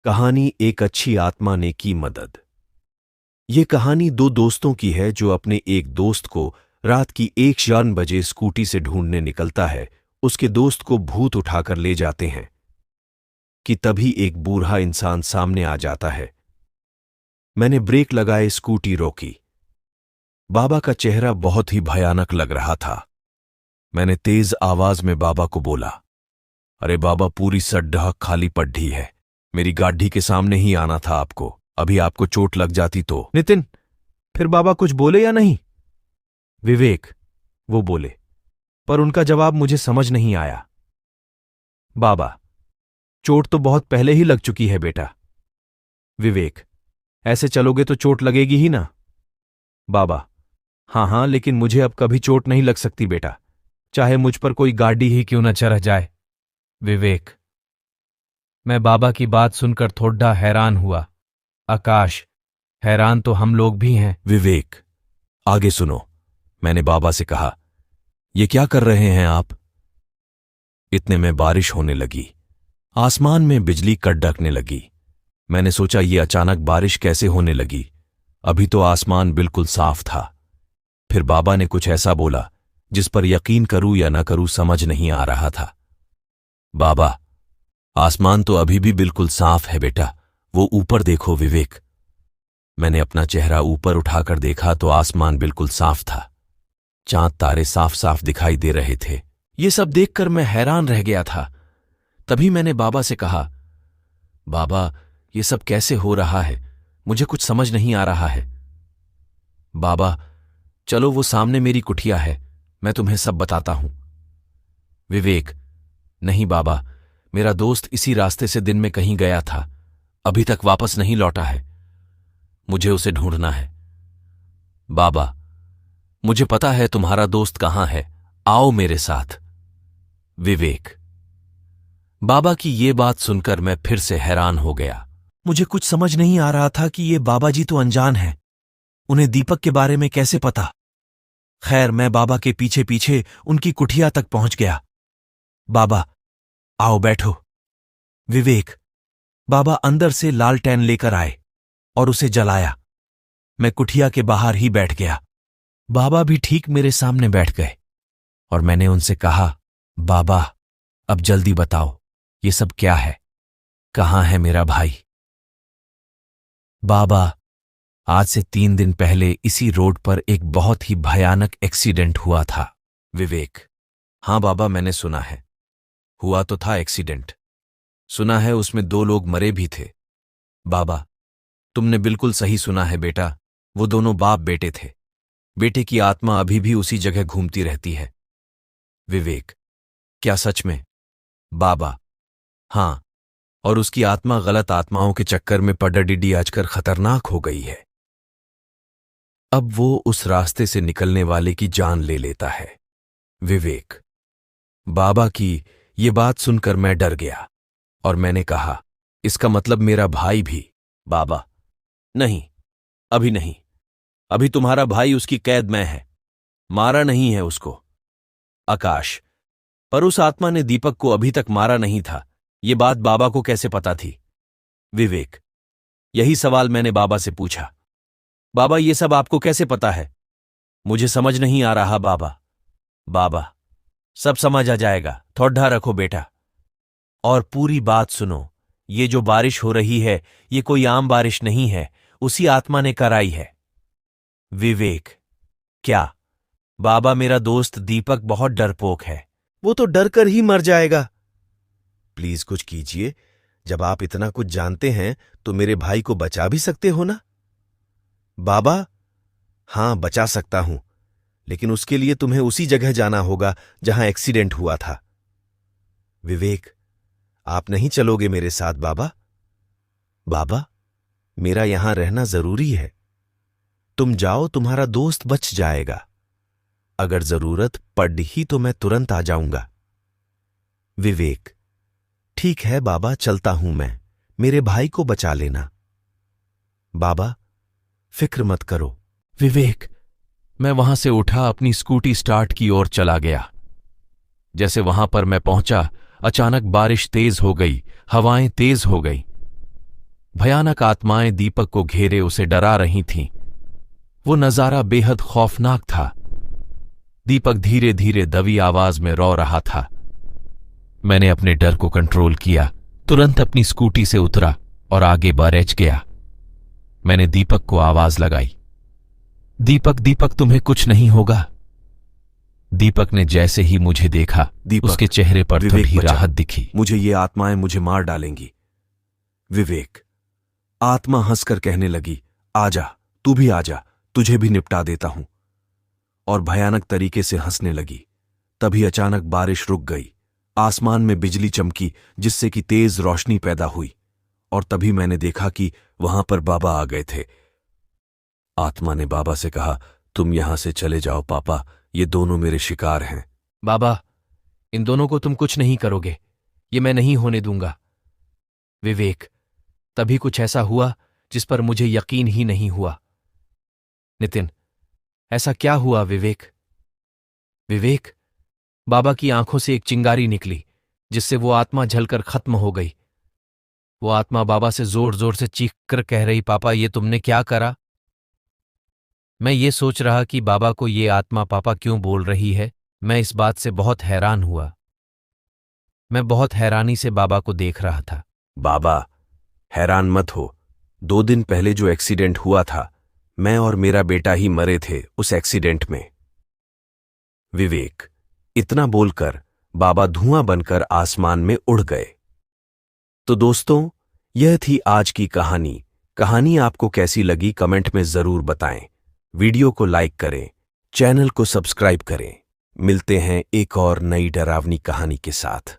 कहानी एक अच्छी आत्मा ने की मदद। ये कहानी दो दोस्तों की है जो अपने एक दोस्त को रात की 1 बजे स्कूटी से ढूंढने निकलता है। उसके दोस्त को भूत उठाकर ले जाते हैं कि तभी एक बूढ़ा इंसान सामने आ जाता है। मैंने ब्रेक लगाए स्कूटी रोकी। बाबा का चेहरा बहुत ही भयानक लग रहा था। मैंने तेज आवाज में बाबा को बोला, अरे बाबा, पूरी सड़क खाली पड्ढी है। मेरी गाड़ी के सामने ही आना था आपको। अभी आपको चोट लग जाती तो। नितिन, फिर बाबा कुछ बोले या नहीं? विवेक, वो बोले, पर उनका जवाब मुझे समझ नहीं आया। बाबा, चोट तो बहुत पहले ही लग चुकी है बेटा। विवेक, ऐसे चलोगे तो चोट लगेगी ही ना। बाबा, हाँ, लेकिन मुझे अब कभी चोट नहीं लग सकती बेटा, चाहे मुझ पर कोई गाड़ी ही क्यों न चढ़ जाए। विवेक, मैं बाबा की बात सुनकर थोड़ा हैरान हुआ। आकाश, हैरान तो हम लोग भी हैं। विवेक, आगे सुनो। मैंने बाबा से कहा, ये क्या कर रहे हैं आप? इतने में बारिश होने लगी। आसमान में बिजली कड़कने लगी। मैंने सोचा ये अचानक बारिश कैसे होने लगी, अभी तो आसमान बिल्कुल साफ था। फिर बाबा ने कुछ ऐसा बोला जिस पर यकीन करूं या न करूं समझ नहीं आ रहा था। बाबा, आसमान तो अभी भी बिल्कुल साफ है बेटा, वो ऊपर देखो। विवेक, मैंने अपना चेहरा ऊपर उठाकर देखा तो आसमान बिल्कुल साफ था। चांद तारे साफ साफ दिखाई दे रहे थे। ये सब देखकर मैं हैरान रह गया था। तभी मैंने बाबा से कहा, बाबा, ये सब कैसे हो रहा है? मुझे कुछ समझ नहीं आ रहा है। बाबा, चलो वो सामने मेरी कुटिया है, मैं तुम्हें सब बताता हूं। विवेक, नहीं बाबा, मेरा दोस्त इसी रास्ते से दिन में कहीं गया था, अभी तक वापस नहीं लौटा है। मुझे उसे ढूंढना है। बाबा, मुझे पता है तुम्हारा दोस्त कहां है, आओ मेरे साथ। विवेक, बाबा की ये बात सुनकर मैं फिर से हैरान हो गया। मुझे कुछ समझ नहीं आ रहा था कि ये बाबा जी तो अनजान हैं, उन्हें दीपक के बारे में कैसे पता। खैर, मैं बाबा के पीछे पीछे उनकी कुटिया तक पहुंच गया। बाबा, आओ बैठो। विवेक, बाबा अंदर से लालटेन लेकर आए और उसे जलाया। मैं कुटिया के बाहर ही बैठ गया। बाबा भी ठीक मेरे सामने बैठ गए और मैंने उनसे कहा, बाबा, अब जल्दी बताओ, ये सब क्या है? कहां है मेरा भाई? बाबा, आज से 3 दिन पहले इसी रोड पर एक बहुत ही भयानक एक्सीडेंट हुआ था। विवेक, हां बाबा, मैंने सुना है। हुआ तो था एक्सीडेंट, सुना है उसमें 2 लोग मरे भी थे। बाबा, तुमने बिल्कुल सही सुना है बेटा, वो दोनों बाप बेटे थे। बेटे की आत्मा अभी भी उसी जगह घूमती रहती है। विवेक, क्या सच में? बाबा, हां, और उसकी आत्मा गलत आत्माओं के चक्कर में पडडिडी आजकर खतरनाक हो गई है। अब वो उस रास्ते से निकलने वाले की जान ले लेता है। विवेक, बाबा की ये बात सुनकर मैं डर गया और मैंने कहा, इसका मतलब मेरा भाई भी? बाबा, नहीं, अभी नहीं। अभी तुम्हारा भाई उसकी कैद में है, मारा नहीं है उसको। आकाश, पर उस आत्मा ने दीपक को अभी तक मारा नहीं था, ये बात बाबा को कैसे पता थी? विवेक, यही सवाल मैंने बाबा से पूछा। बाबा, ये सब आपको कैसे पता है? मुझे समझ नहीं आ रहा बाबा। बाबा, सब समझ आ जाएगा, थोड़ा रखो बेटा। और पूरी बात सुनो, ये जो बारिश हो रही है ये कोई आम बारिश नहीं है, उसी आत्मा ने कराई है। विवेक, क्या? बाबा, मेरा दोस्त दीपक बहुत डरपोक है, वो तो डर कर ही मर जाएगा। प्लीज कुछ कीजिए, जब आप इतना कुछ जानते हैं तो मेरे भाई को बचा भी सकते हो ना? बाबा, हां, बचा सकता हूं, लेकिन उसके लिए तुम्हें उसी जगह जाना होगा जहां एक्सीडेंट हुआ था। विवेक, आप नहीं चलोगे मेरे साथ बाबा? बाबा, मेरा यहां रहना जरूरी है। तुम जाओ, तुम्हारा दोस्त बच जाएगा। अगर जरूरत पड़ ही तो मैं तुरंत आ जाऊंगा। विवेक, ठीक है बाबा, चलता हूं मैं, मेरे भाई को बचा लेना। बाबा, फिक्र मत करो। विवेक, मैं वहां से उठा, अपनी स्कूटी स्टार्ट की ओर चला गया। जैसे वहां पर मैं पहुंचा, अचानक बारिश तेज हो गई, हवाएं तेज हो गई। भयानक आत्माएं दीपक को घेरे उसे डरा रही थीं। वो नजारा बेहद खौफनाक था। दीपक धीरे धीरे दबी आवाज में रो रहा था। मैंने अपने डर को कंट्रोल किया, तुरंत अपनी स्कूटी से उतरा और आगे बढ़ गया। मैंने दीपक को आवाज लगाई, दीपक दीपक तुम्हें कुछ नहीं होगा। दीपक ने जैसे ही मुझे देखा, दीपक, उसके चेहरे पर विवेक थोड़ी बचा। राहत दिखी। मुझे ये आत्माएं मुझे मार डालेंगी। विवेक, आत्मा हंसकर कहने लगी, आजा, तू भी आजा, तुझे भी निपटा देता हूं। और भयानक तरीके से हंसने लगी। तभी अचानक बारिश रुक गई। आसमान में बिजली चमकी, जिससे कि तेज रोशनी पैदा हुई। और तभी मैंने देखा कि वहां पर बाबा आ गए थे। आत्मा ने बाबा से कहा, तुम यहां से चले जाओ पापा, ये दोनों मेरे शिकार हैं। बाबा, इन दोनों को तुम कुछ नहीं करोगे, ये मैं नहीं होने दूंगा। विवेक, तभी कुछ ऐसा हुआ जिस पर मुझे यकीन ही नहीं हुआ। नितिन, ऐसा क्या हुआ विवेक? विवेक, बाबा की आंखों से एक चिंगारी निकली, जिससे वो आत्मा जलकर खत्म हो गई। वो आत्मा बाबा से जोर जोर से चीख कर कह रही, पापा ये तुमने क्या करा? मैं ये सोच रहा कि बाबा को ये आत्मा पापा क्यों बोल रही है। मैं इस बात से बहुत हैरान हुआ। मैं बहुत हैरानी से बाबा को देख रहा था। बाबा, हैरान मत हो। 2 दिन पहले जो एक्सीडेंट हुआ था, मैं और मेरा बेटा ही मरे थे उस एक्सीडेंट में। विवेक, इतना बोलकर बाबा धुआं बनकर आसमान में उड़ गए। तो दोस्तों, यह थी आज की कहानी। कहानी आपको कैसी लगी कमेंट में जरूर बताएं। वीडियो को लाइक करें, चैनल को सब्सक्राइब करें। मिलते हैं एक और नई डरावनी कहानी के साथ।